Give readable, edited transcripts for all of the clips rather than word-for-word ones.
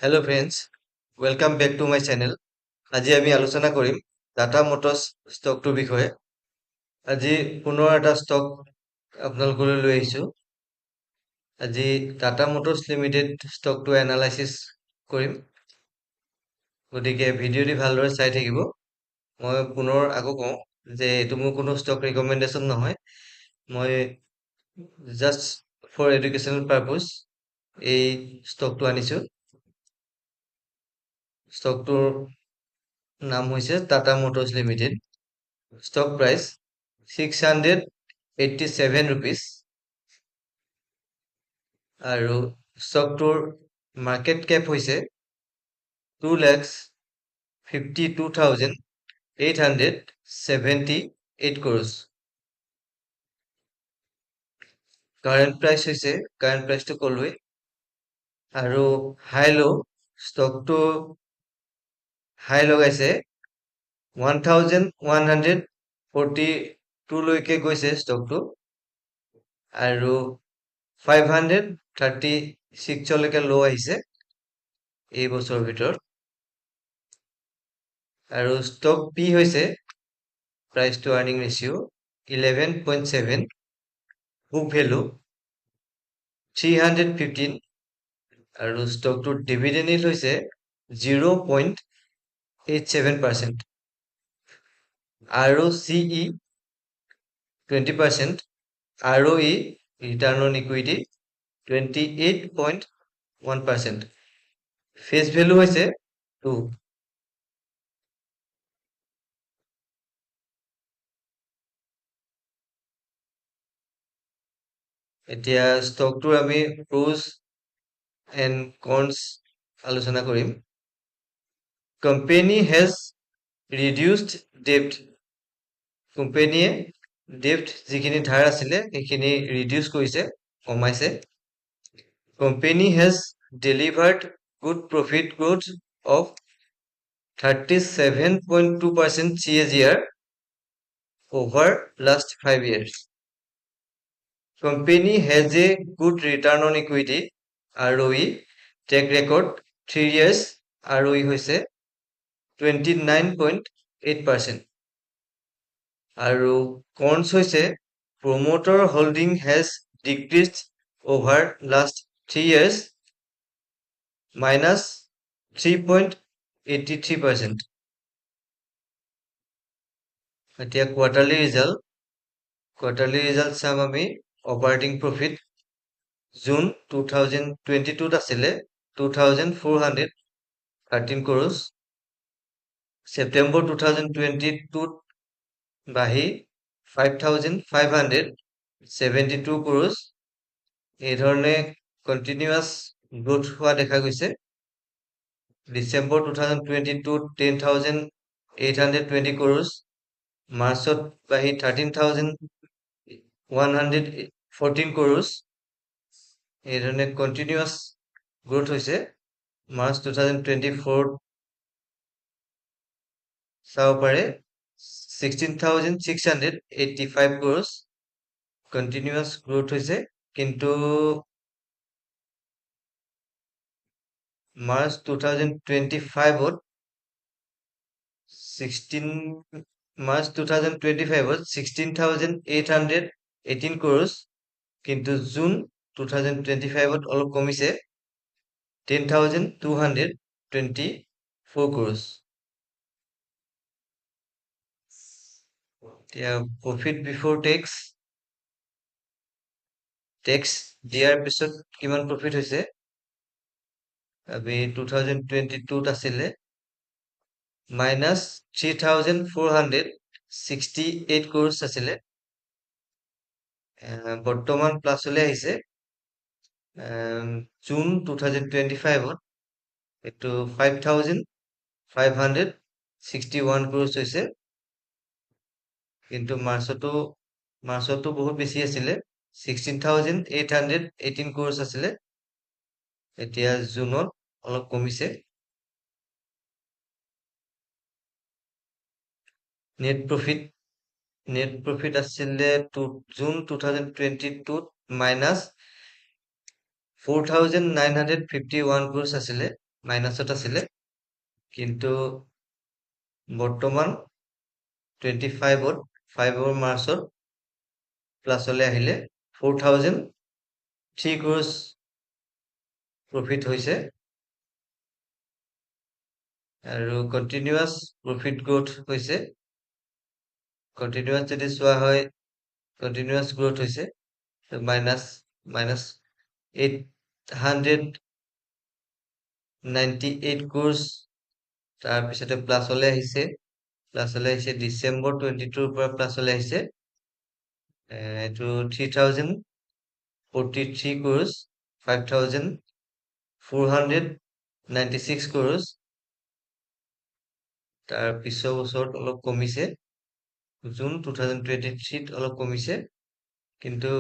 Hello' friends, welcome back to my channel. আজি আমি আলোচনা কৰিম টাটা মটৰ্ছ ষ্টকটোৰ বিষয়ে। আজি পুনৰ এটা ষ্টক আপোনালোকলৈ লৈ আহিছোঁ। আজি টাটা মটৰ্ছ লিমিটেড ষ্টকটো এনালাইচিছ কৰিম, গতিকে ভিডিঅ'টি ভালদৰে চাই থাকিব। মই পুনৰ আকৌ কওঁ যে এইটো মোৰ কোনো ষ্টক ৰিকমেণ্ডেশ্যন নহয়। মই জাষ্ট ফৰ এডুকেশ্যনেল পাৰপজ এই ষ্টকটো আনিছোঁ। ষ্টকটোৰ নাম হৈছে Tata Motors limited. Stock price 687 rupees আৰু ষ্টকটোৰ মাৰ্কেট কেপ হৈছে 2,52,878 crores। কাৰেণ্ট প্ৰাইচটো ক'লোৱে, আৰু ষ্টকটো হাই লগাইছে 1,142 লৈকে গৈছে ষ্টকটো, আৰু 536 লৈকে ল' আহিছে এই বছৰৰ ভিতৰত। আৰু ষ্টক পি হৈছে price to earning ratio' 11.7, book value 315, আৰু ষ্টকটোৰ ডিভিডেণ্ড ইল্ড হৈছে 0.87%, আৰু CE 20%, ROE return on equity 28.1%, face value হৈছে 2। এতিয়া ষ্টকটোৰ আমি প্ৰ'জ এণ্ড কনছ আলোচনা কৰিম। Company has ৰিডিউচড ডেপ্ট। কোম্পেনীয়ে ডেপ্ট যিখিনি ধাৰ আছিলে সেইখিনি ৰিডিউচ কৰিছে, কমাইছে। Company has delivered good profit growth of 37.2% CAGR over last 5 years. Company has a good return on equity ROE track record 3 years, ROE হৈছে 29.8%, আৰু cons হৈছে promoter holding has decreased over last 3 years minus 3.83%. এতিয়া quarterly result চাম আমি। Operating profit June 2022 আছিলে 2,413 crores, September 2022 বাঢ়ি 5,572 crores। এই ধৰণে কণ্টিনিউৱাছ গ্ৰোথ হোৱা দেখা গৈছে। ডিচেম্বৰ 2022 10,820 crores, মাৰ্চত বাঢ়ি 13,114 crores। এই ধৰণে কণ্টিনিউৱাছ গ্ৰোথ হৈছে। মাৰ্চ 2024 চাব পাৰে 16,685 crores, কণ্টিনিউৱাছ গ্ৰোথ হৈছে। কিন্তু মাৰ্চ 2025 16,818 crores, কিন্তু জুন 2025 অলপ কমিছে 10,224 crores। এতিয়া প্ৰফিট বিফৰ টেক্স দিয়াৰ পিছত কিমান প্ৰফিট হৈছে। আমি 2022 আছিলে minus 3,468 crores আছিলে, বৰ্তমান প্লাছলৈ আহিছে। জুন 2025 এইটো 5,561 crores হৈছে, কিন্তু মাৰ্চতো বহুত বেছি আছিলে 16,818 crores আছিলে। এতিয়া জুনত অলপ কমিছে। নেট প্ৰফিট আছিলে জুন 2022 minus 4,951 crores আছিলে, মাইনাছত আছিলে, কিন্তু বৰ্তমান 25ত 5 মাৰ্চত প্লাছলৈ আহিলে 4,003 crores প্ৰফিট হৈছে আৰু কণ্টিনিউৱাছ প্ৰফিট গ্ৰোথ হৈছে। কণ্টিনিউৱাছ যদি চোৱা হয়, কণ্টিনিউৱাছ গ্ৰোথ হৈছে মাইনাছ 898 crores, তাৰপিছতে প্লাছলৈ আহিছে ডিচেম্বৰ 22ৰ পৰা প্লাছলৈ আহিছে এইটো 3,043 crores, 5,496 crores। তাৰ পিছৰ বছৰত অলপ কমিছে, জুন 2023ত অলপ কমিছে, কিন্তু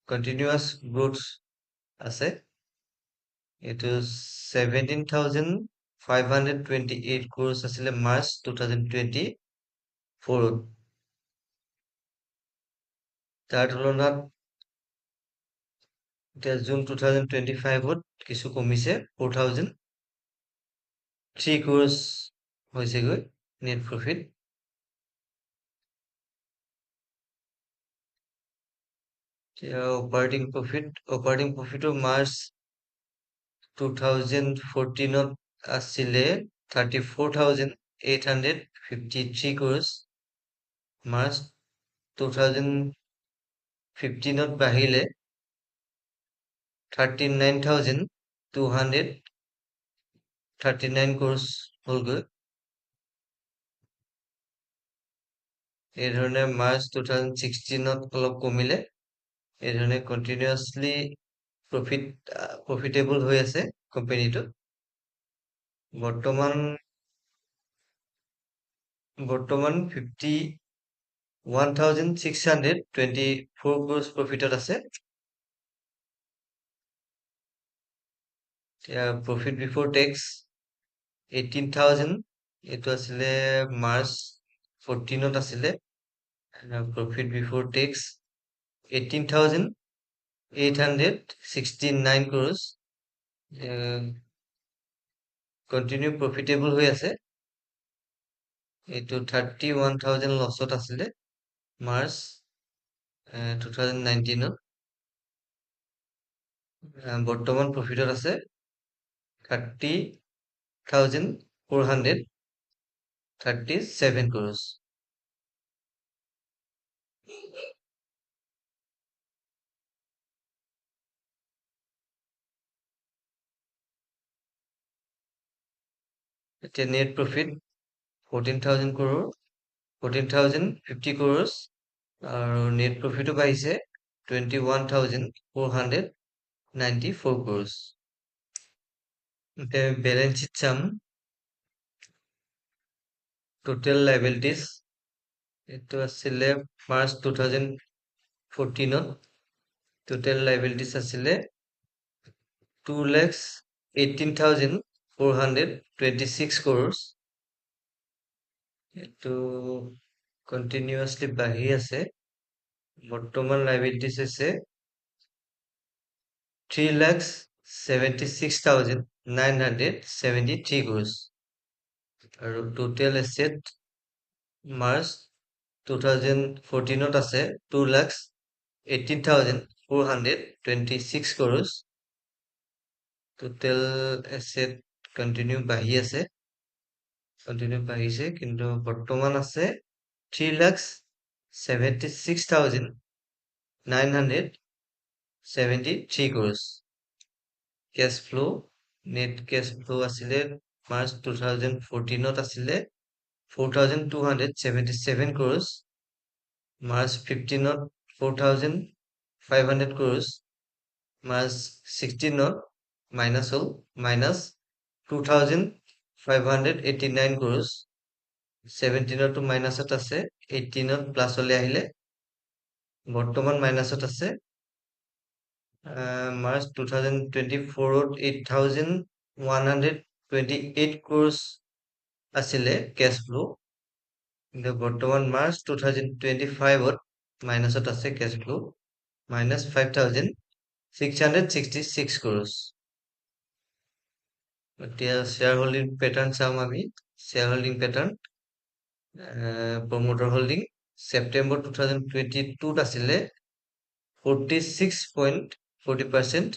কণ্টিনিউৱাছ গ্ৰোথ আছে। এইটো 17,528 crores আছিলে মাৰ্চ 2024ত। তাৰ তুলনাত এতিয়া জুন 2025ত কিছু কমিছে, 4,003 crores হৈছেগৈ নেট প্ৰফিট। অপাৰেটিং প্ৰফিটো মাৰ্চ 2014ত আছিলে 34,853 crores, মাৰ্চ 2015ত বাঢ়িলে 39,239 crores হ'লগৈ। এই ধৰণে মাৰ্চ 2016ত অলপ কমিলে। এই ধৰণে কণ্টিনিউৱাছলি প্ৰফিটেবল হৈ আছে কোম্পানীটো। বৰ্তমান 51,624 crores প্ৰফিটত আছে। প্ৰফিট বিফৰ টেক্স 18,000, এইটো আছিলে মাৰ্চ 14ত আছিলে। Profit before tax 18,869 crores, continue profitable হৈ আছে। এইটো 31,000 লছত আছিলে মাৰ্চ 2019ত। বৰ্তমান প্ৰফিটত আছে 30,437 crores। এতিয়া নেট প্ৰফিট 14,050 crores আৰু নেট প্ৰফিটো বাঢ়িছে 21,494 crores। এতিয়া বেলেঞ্চ শ্বীট চাম। টোটেল লাইবিলিটিজ এইটো আছিলে মাৰ্চ 2014ত। টোটেল লাইবিলিটিজ আছিলে 2,18,426 crores। এইটো কণ্টিনিউৱাছলি বাঢ়ি আছে। বৰ্তমান লাইবিলিটিজ হৈছে 3,76,973 crores আৰু টোটেল এছেট মাৰ্চ 2014ত আছে 2,18,426 crores। টোটেল এছেট কণ্টিনিউ বাঢ়িছে, কিন্তু বৰ্তমান আছে 3,76,973 crores। Cash flow, net cash flow আছিলে মাৰ্চ 2014ত আছিলে 4,277 crores, মাৰ্চ 15ত 4,500 crores, মাৰ্চ 16ত মাইনাছ হ'ল -2,589 crores, 17তো মাইনাছত আছে, 18ত প্লাছলৈ আহিলে, বৰ্তমান মাইনাছত আছে। মাৰ্চ 2024ত 8,128 crores আছিলে কেছ ফ্লো, কিন্তু বৰ্তমান মাৰ্চ 2025ত মাইনাছত আছে কেছ ফ্লো, -5,666 crores। এতিয়া শ্বেয়াৰ হোল্ডিং পেটাৰ্ণ চাম আমি। Share holding pattern, promoter holding September 2022 আছিলে 46.40%।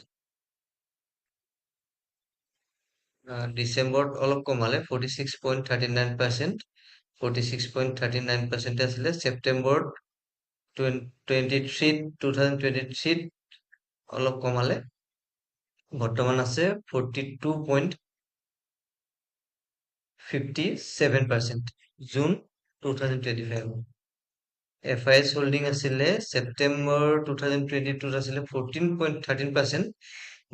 ডিচেম্বৰত অলপ কমালে 46.39%। 46.39% আছিলে ছেপ্টেম্বৰত 2023 অলপ কমালে, বৰ্তমান আছে 42.57%। জুন 2025। FIS হোল্ডিং আছিলে ছেপ্টেম্বৰ 2022 আছিলে 14.13%।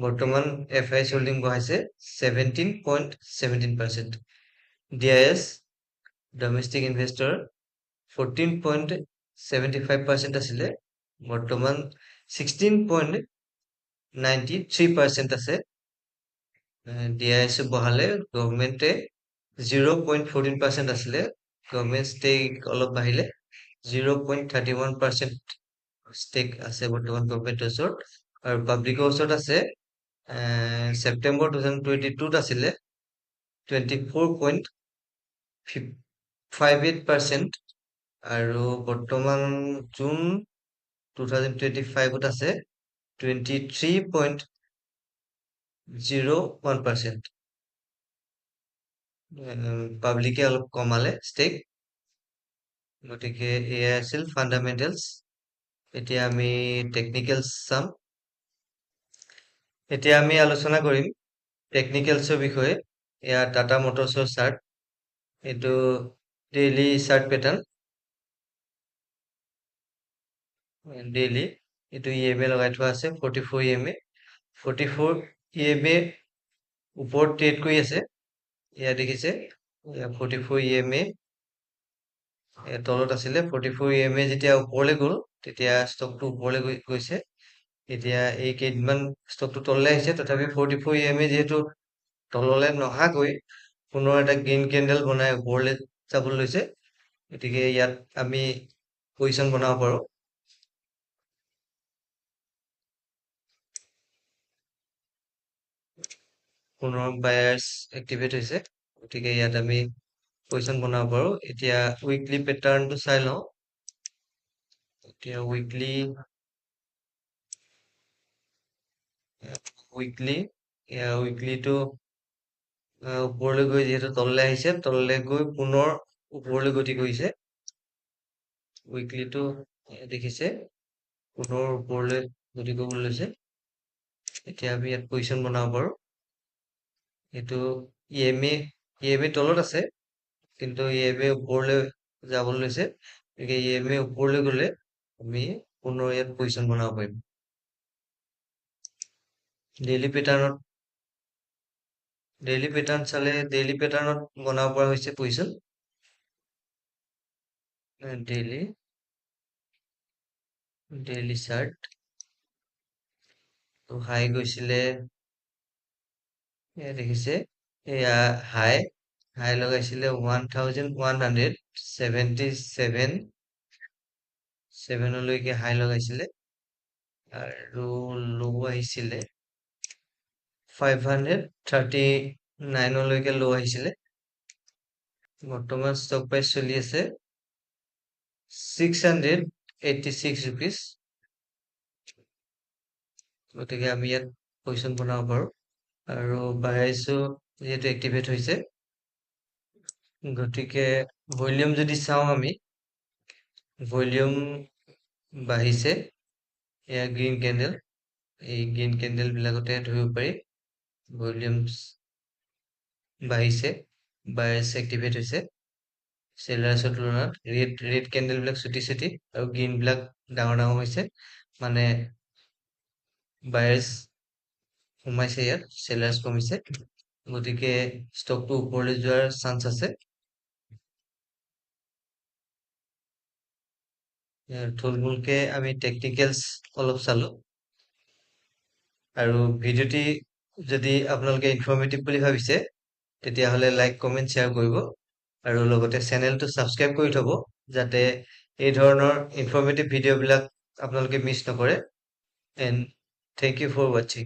বৰ্তমান FIS হোল্ডিং বহাইছে 17.17%। DIS ডমেষ্টিক ইনভেষ্টৰ 14.75% আছিলে, বৰ্তমান 16.93% আছে। DIS বহালে গভৰ্ণমেণ্টে 0.14% আছিলে, গভৰ্ণমেণ্ট ষ্টেক অলপ বাঢ়িলে 0.31% ষ্টেক আছে বৰ্তমান গভৰ্ণমেণ্টৰ ওচৰত। আৰু পাব্লিকৰ ওচৰত আছে ছেপ্টেম্বৰ 2022 আছিলে 24.58%। আৰু বৰ্তমান জুন 2025 আছে 23.01%। পাব্লিকে অলপ কমালে ষ্টেক। গতিকে এয়াই আছিল ফাণ্ডামেণ্টেলছ। এতিয়া আমি টেকনিকেলছ চাম। এতিয়া আমি আলোচনা কৰিম টেকনিকেলছৰ বিষয়ে। এয়া টাটা মটৰ্ছৰ চাৰ্ট, এইটো ডেইলি চাৰ্ট পেটাৰ্ণ, ডেইলি এইটো EMA লগাই থোৱা আছে 44 EMA। 44 EMA ওপৰত ট্ৰেড কৰি আছে, এয়া দেখিছে 44 EMA তলত আছিলে। 44 EMA যেতিয়া ওপৰলৈ গ'ল তেতিয়া ষ্টকটো ওপৰলৈ গৈছে। এতিয়া এই কেইদিনমান ষ্টকটো তললৈ আহিছে, তথাপি 44 EMA যিহেতু তললৈ নহাকৈ পুনৰ এটা গ্ৰীণ কেণ্ডেল বনাই ওপৰলৈ যাবলৈ লৈছে, গতিকে ইয়াত আমি পজিশ্যন বনাব পাৰোঁ। পুনৰ বায়াৰ্ছ এক্টিভেট হৈছে, গতিকে ইয়াত আমি পজিশ্যন বনাব পাৰোঁ। এতিয়া উইকলি পেটাৰ্ণটো চাই লওঁ। এতিয়া উইকলিটো ওপৰলৈ গৈ যিহেতু তললৈ আহিছে, তললৈ গৈ পুনৰ ওপৰলৈ গতি কৰিছে। উইকলিটো দেখিছে পুনৰ ওপৰলৈ গতি কৰিবলৈ লৈছে। এতিয়া আমি ইয়াত পজিশ্যন বনাব পাৰোঁ। এইটো EMA তলত আছে, কিন্তু EMA ওপৰলৈ যাবলৈ লৈছে, গতিকে EMA ওপৰলৈ গ'লে আমি পুনৰ ইয়াত পজিশ্যন বনাব পাৰিম। ডেইলি পেটাৰ্ণ চালে ডেইলি পেটাৰ্ণত বনাব পৰা হৈছে পজিশ্যন। ডেইলি চাৰ্ট হাই গৈছিলে, এয়া দেখিছে, এয়া হাই লগাইছিলে 1177 হাই লগাইছিলে, আৰু লো আহিছিলে 539 লো আহিছিলে। বৰ্তমান ষ্টক প্ৰাইচ চলি আছে 686 ৰুপিজ। গতিকে আমি ইয়াত পজিশ্যন বনাব পাৰোঁ। আৰু বায়াৰ্ছো যিহেতু এক্টিভেট হৈছে, গতিকে ভলিউম যদি চাওঁ আমি, ভলিউম বাঢ়িছে। এয়া গ্ৰীণ কেণ্ডেল, এই গ্ৰীণ কেণ্ডেল বিলাকতে ধৰিব পাৰি ভলিউমছ বাঢ়িছে, বায়াৰ্ছ এক্টিভেট হৈছে। চেলাৰ্ছৰ তুলনাত ৰেড কেণ্ডেল বিলাক চুটি আৰু গ্ৰীণ বিলাক ডাঙৰ হৈছে, মানে বায়াৰ্ছ সোমাইছে ইয়াত, চেলাৰ্ছ কমিছে। গতিকে ষ্টকটো ওপৰলৈ যোৱাৰ চান্স আছে। থুলমূলকে আমি টেকনিকেলছ অলপ চালো, আৰু ভিডিঅ'টি যদি আপোনালোকে ইনফৰ্মেটিভ বুলি ভাবিছে তেতিয়াহ'লে লাইক কমেণ্ট শ্বেয়াৰ কৰিব, আৰু লগতে চেনেলটো ছাবস্ক্ৰাইব কৰি থ'ব, যাতে এই ধৰণৰ ইনফৰ্মেটিভ ভিডিঅ'বিলাক আপোনালোকে মিছ নকৰে। এণ্ড থেংক ইউ ফৰ ৱাচিং।